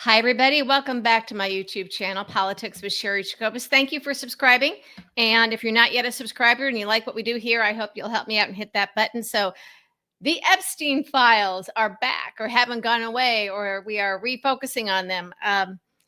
Hi, everybody. Welcome back to my YouTube channel, Politics with Sherry Jacobus. Thank you for subscribing. And if you're not yet a subscriber and you like what we do here, I hope you'll help me out and hit that button. So the Epstein Files are back or haven't gone away, or we are refocusing on them.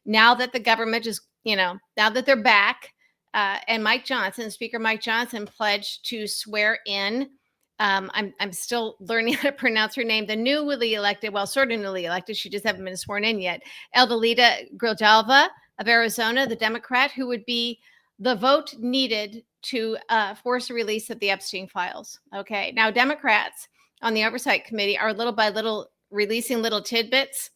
Now that the government is, now that they're back, and Speaker Mike Johnson pledged to swear in. I'm still learning how to pronounce her name. The newly elected, well, sort of newly elected, she just hasn't been sworn in yet. Eldalita Griljalva of Arizona, the Democrat, who would be the vote needed to force a release of the Epstein Files. Okay, now Democrats on the Oversight Committee are little by little releasing little tidbits,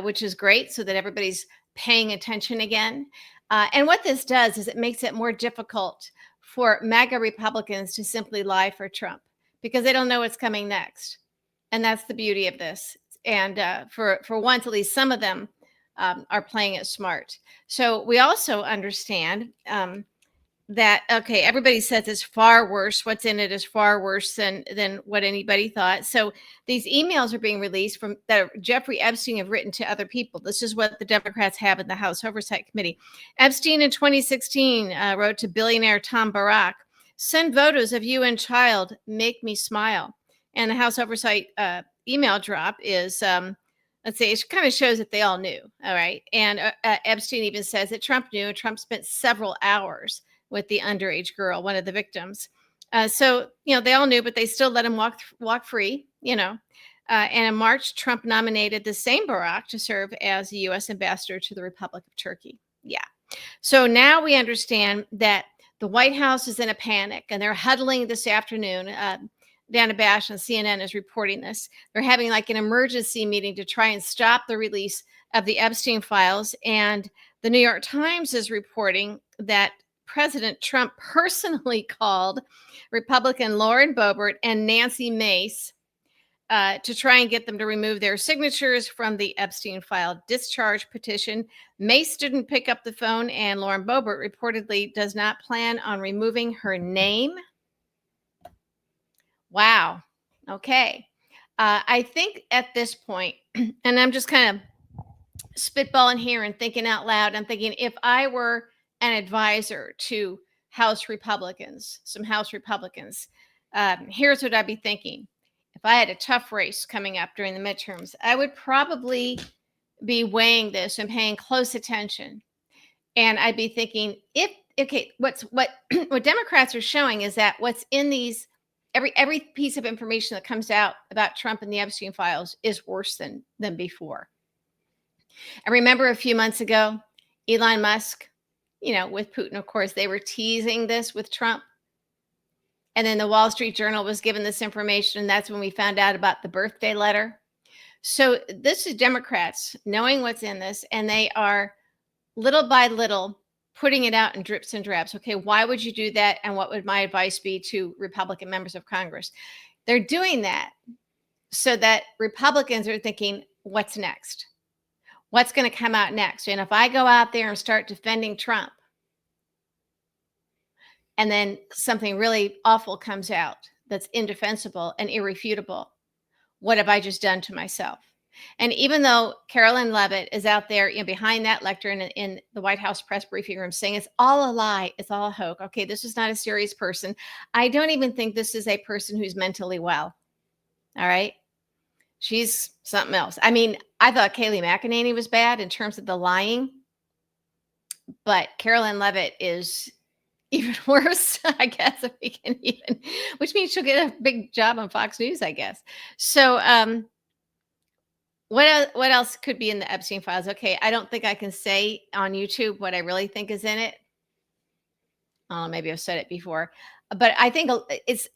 which is great, so that everybody's paying attention again. And what this does is it makes it more difficult for MAGA Republicans to simply lie for Trump, because they don't know what's coming next. And that's the beauty of this. And for once, at least some of them are playing it smart. So we also understand that, okay, everybody says it's far worse. What's in it is far worse than what anybody thought. So these emails are being released from that Jeffrey Epstein have written to other people. This is what the Democrats have in the House Oversight Committee. Epstein in 2016 wrote to billionaire Tom Barack, "Send photos of you and child, make me smile." And the House Oversight email drop is, let's say, it kind of shows that they all knew. All right. And Epstein even says that Trump knew, and Trump spent several hours with the underage girl, one of the victims. So, they all knew, but they still let him walk free, and in March, Trump nominated the same Barack to serve as the U.S. ambassador to the Republic of Turkey. Yeah. So now we understand that the White House is in a panic, and they're huddling this afternoon. Dana Bash on CNN is reporting this. They're having like an emergency meeting to try and stop the release of the Epstein Files. And the New York Times is reporting that President Trump personally called Republican Lauren Boebert and Nancy Mace to try and get them to remove their signatures from the Epstein file discharge petition. Mace didn't pick up the phone, and Lauren Boebert reportedly does not plan on removing her name. Wow. Okay. I think at this point, and I'm just kind of spitballing here and thinking out loud, I'm thinking, if I were an advisor to some House Republicans, here's what I'd be thinking. If I had a tough race coming up during the midterms, I would probably be weighing this and paying close attention. And I'd be thinking, what Democrats are showing is that what's in these, every piece of information that comes out about Trump and the Epstein Files is worse than before. I remember a few months ago, Elon Musk, with Putin, of course, they were teasing this with Trump. And then the Wall Street Journal was given this information, and that's when we found out about the birthday letter. So this is Democrats knowing what's in this, and they are little by little putting it out in drips and drabs. Okay, why would you do that? And what would my advice be to Republican members of Congress? They're doing that so that Republicans are thinking, what's next? What's going to come out next? And if I go out there and start defending Trump, and then something really awful comes out that's indefensible and irrefutable, what have I just done to myself? And even though Carolyn Leavitt is out there, behind that lectern in the White House press briefing room saying it's all a lie, it's all a hoax. Okay, this is not a serious person. I don't even think this is a person who's mentally well. All right. She's something else. I mean, I thought Kayleigh McEnany was bad in terms of the lying, but Carolyn Leavitt is even worse, I guess, if we can even, which means she'll get a big job on Fox News, I guess. So, what else could be in the Epstein Files? Okay, I don't think I can say on YouTube what I really think is in it. Maybe I've said it before, but I think it's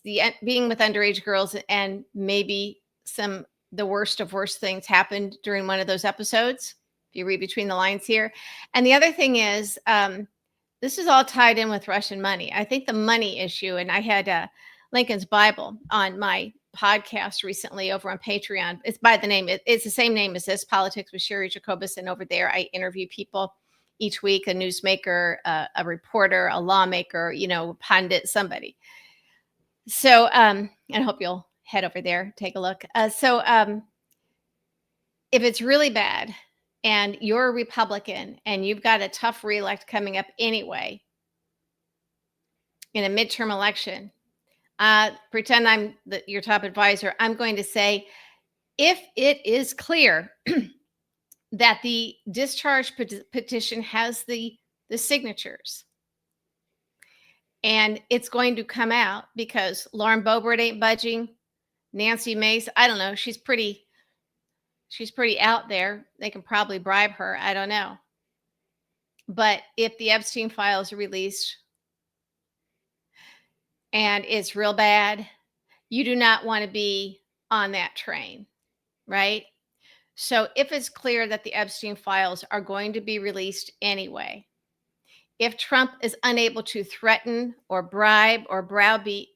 the being with underage girls, and maybe the worst of worst things happened during one of those episodes, if you read between the lines here. And the other thing is, this is all tied in with Russian money. I think the money issue, and I had Lincoln's Bible on my podcast recently over on Patreon. It's by the name, it's the same name as this, Politics with Sherry Jacobus. And over there, I interview people each week, a newsmaker, a reporter, a lawmaker, pundit, somebody. So, and I hope you'll head over there, take a look. If it's really bad, and you're a Republican and you've got a tough reelect coming up anyway in a midterm election, pretend I'm your top advisor. I'm going to say, if it is clear that the discharge petition has the signatures, and it's going to come out because Lauren Boebert ain't budging, Nancy Mace, I don't know, she's pretty out there. They can probably bribe her. I don't know. But if the Epstein Files are released and it's real bad, you do not want to be on that train, right? So if it's clear that the Epstein Files are going to be released anyway, if Trump is unable to threaten or bribe or browbeat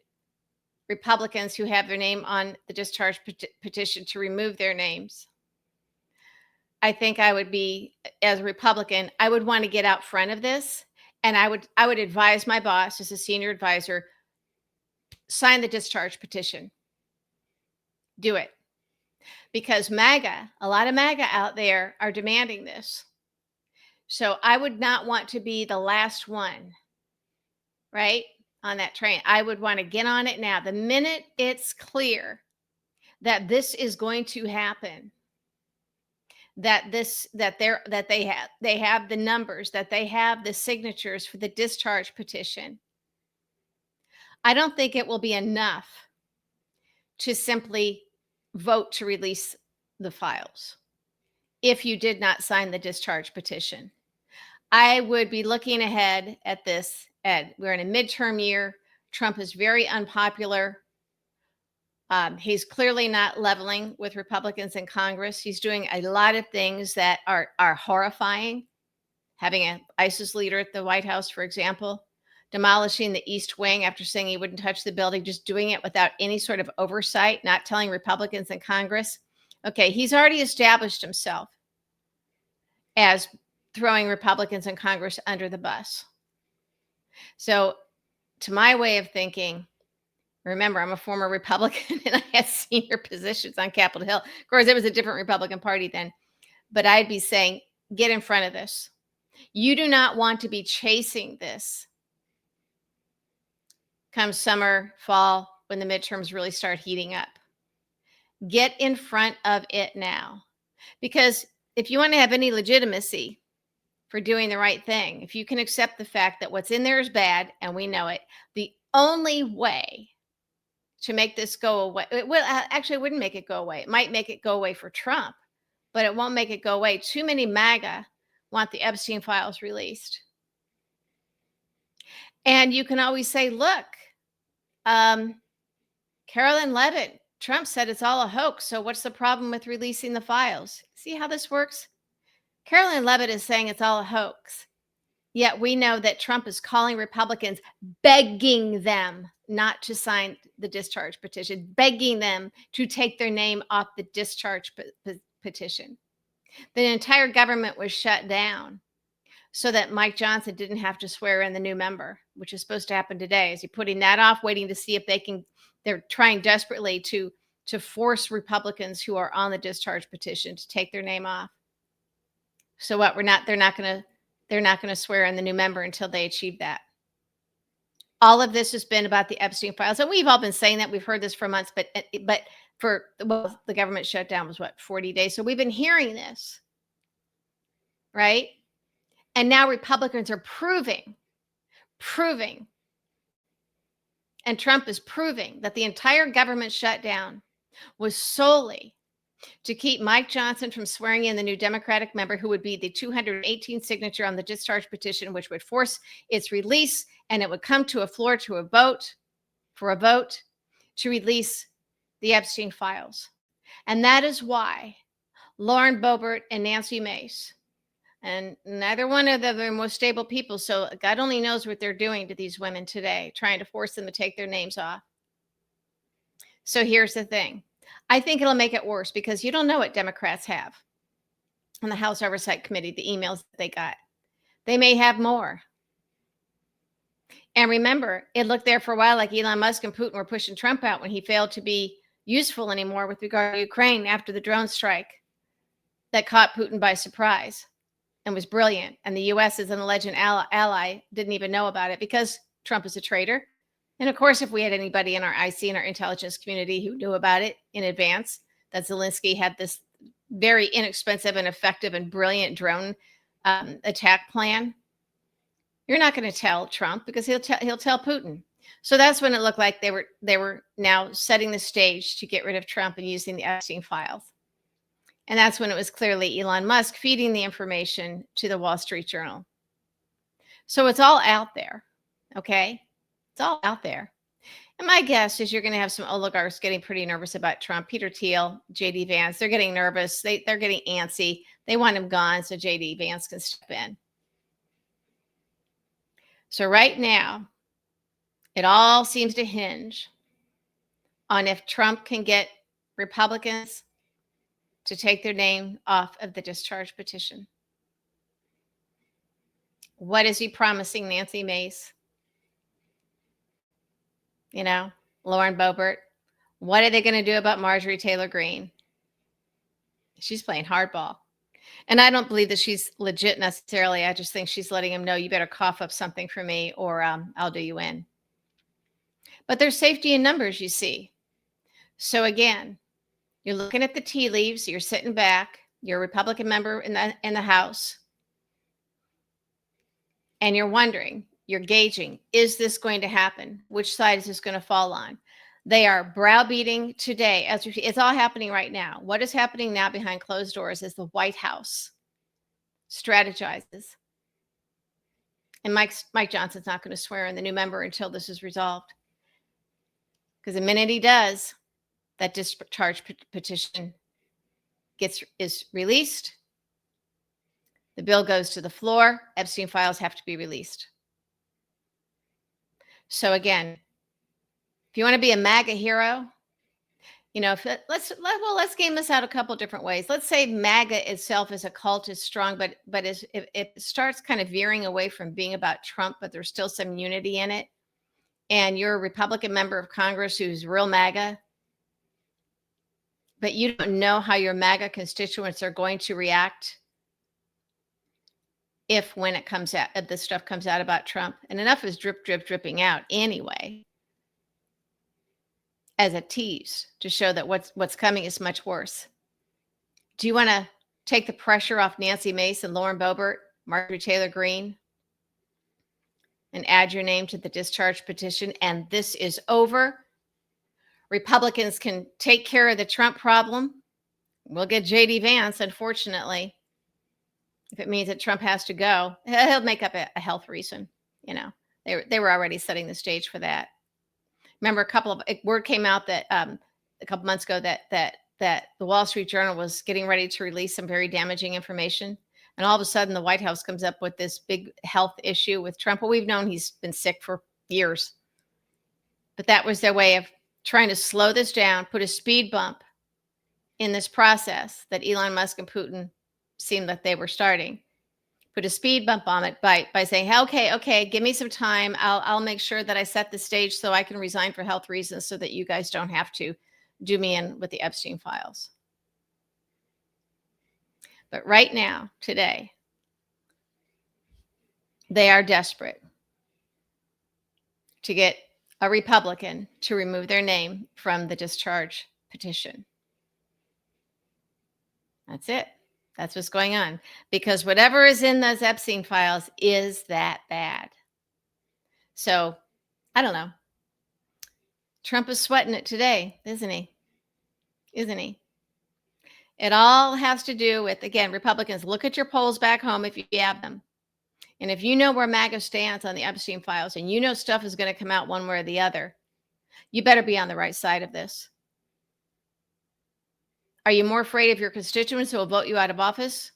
Republicans who have their name on the discharge petition to remove their names, I think I would be, as a Republican, I would want to get out front of this. And I would advise my boss as a senior advisor, sign the discharge petition. Do it. Because MAGA, a lot of MAGA out there are demanding this. So I would not want to be the last one, right, on that train. I would want to get on it now. The minute it's clear that this is going to happen, that they have the numbers, that they have the signatures for the discharge petition, I don't think it will be enough to simply vote to release the files if you did not sign the discharge petition. I would be looking ahead at this. We're in a midterm year. Trump is very unpopular. He's clearly not leveling with Republicans in Congress. He's doing a lot of things that are horrifying. Having an ISIS leader at the White House, for example, demolishing the East Wing after saying he wouldn't touch the building, just doing it without any sort of oversight, not telling Republicans in Congress. Okay, he's already established himself as throwing Republicans in Congress under the bus. So, to my way of thinking, remember, I'm a former Republican and I had senior positions on Capitol Hill. Of course, it was a different Republican Party then, but I'd be saying, get in front of this. You do not want to be chasing this come summer, fall, when the midterms really start heating up. Get in front of it now. Because if you want to have any legitimacy for doing the right thing, if you can accept the fact that what's in there is bad and we know it, the only way to make this go away, actually, it wouldn't make it go away. It might make it go away for Trump, but it won't make it go away. Too many MAGA want the Epstein Files released. And you can always say, look, Carolyn Levitt, Trump said it's all a hoax. So what's the problem with releasing the files? See how this works? Carolyn Levitt is saying it's all a hoax. Yet we know that Trump is calling Republicans, begging them not to sign the discharge petition, begging them to take their name off the discharge petition. The entire government was shut down so that Mike Johnson didn't have to swear in the new member, which is supposed to happen today. Is he putting that off, waiting to see if they can? They're trying desperately to force Republicans who are on the discharge petition to take their name off. So what? They're not going to swear in the new member until they achieve that. All of this has been about the Epstein Files, and we've all been saying that. We've heard this for months, but the government shutdown was 40 days. So we've been hearing this, right? And now Republicans are proving, and Trump is proving that the entire government shutdown was solely to keep Mike Johnson from swearing in the new Democratic member who would be the 218 signature on the discharge petition, which would force its release, and it would come to a floor to a vote to release the Epstein Files. And that is why Lauren Boebert and Nancy Mace, and neither one of them are most stable people, so God only knows what they're doing to these women today, trying to force them to take their names off. So here's the thing. I think it'll make it worse because you don't know what Democrats have on the House Oversight Committee, the emails that they got. They may have more. And remember, it looked there for a while like Elon Musk and Putin were pushing Trump out when he failed to be useful anymore with regard to Ukraine after the drone strike. that caught Putin by surprise and was brilliant. And the U.S. as an alleged ally didn't even know about it because Trump is a traitor. And of course, if we had anybody in our IC and our intelligence community who knew about it in advance, that Zelensky had this very inexpensive and effective and brilliant drone attack plan, you're not going to tell Trump because he'll tell Putin. So that's when it looked like they were now setting the stage to get rid of Trump and using the Epstein Files. And that's when it was clearly Elon Musk feeding the information to the Wall Street Journal. So it's all out there, okay? It's all out there. And my guess is you're going to have some oligarchs getting pretty nervous about Trump. Peter Thiel, J.D. Vance, they're getting nervous. They're getting antsy. They want him gone so J.D. Vance can step in. So right now, it all seems to hinge on if Trump can get Republicans to take their name off of the discharge petition. What is he promising Nancy Mace? You know, Lauren Boebert. What are they going to do about Marjorie Taylor Greene? She's playing hardball. And I don't believe that she's legit necessarily. I just think she's letting him know, you better cough up something for me or I'll do you in. But there's safety in numbers, you see. So again, you're looking at the tea leaves. You're sitting back. You're a Republican member in the House. And you're wondering, you're gauging, is this going to happen? Which side is this going to fall on? They are browbeating today. It's all happening right now. What is happening now behind closed doors is the White House strategizes. And Mike Johnson's not going to swear in the new member until this is resolved. Because the minute he does, that discharge petition is released. The bill goes to the floor. Epstein files have to be released. So again, if you want to be a MAGA hero, you know, let's game this out a couple different ways. Let's say MAGA itself as a cult is strong, but if it starts kind of veering away from being about Trump, but there's still some unity in it, and you're a Republican member of Congress who's real MAGA, but you don't know how your MAGA constituents are going to react when it comes out, if this stuff comes out about Trump, and enough is dripping out anyway, as a tease to show that what's coming is much worse. Do you want to take the pressure off Nancy Mace and Lauren Boebert, Marjorie Taylor Greene, and add your name to the discharge petition, and this is over? Republicans can take care of the Trump problem. We'll get J.D. Vance, unfortunately. If it means that Trump has to go, he'll make up a health reason. You know, they were already setting the stage for that. Remember, word came out that a couple months ago that the Wall Street Journal was getting ready to release some very damaging information. And all of a sudden, the White House comes up with this big health issue with Trump. Well, we've known he's been sick for years. But that was their way of trying to slow this down, put a speed bump in this process that Elon Musk and Putin seemed like they were starting. Put a speed bump on it by saying, okay, give me some time. I'll make sure that I set the stage so I can resign for health reasons so that you guys don't have to do me in with the Epstein files. But right now, today, they are desperate to get a Republican to remove their name from the discharge petition. That's it. That's what's going on. Because whatever is in those Epstein files is that bad. So, I don't know. Trump is sweating it today, isn't he? Isn't he? It all has to do with, again, Republicans, look at your polls back home if you have them. And if you know where MAGA stands on the Epstein files and you know stuff is going to come out one way or the other, you better be on the right side of this. Are you more afraid of your constituents who will vote you out of office?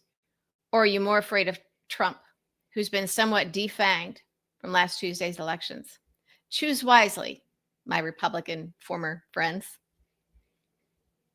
Or are you more afraid of Trump, who's been somewhat defanged from last Tuesday's elections? Choose wisely, my Republican former friends.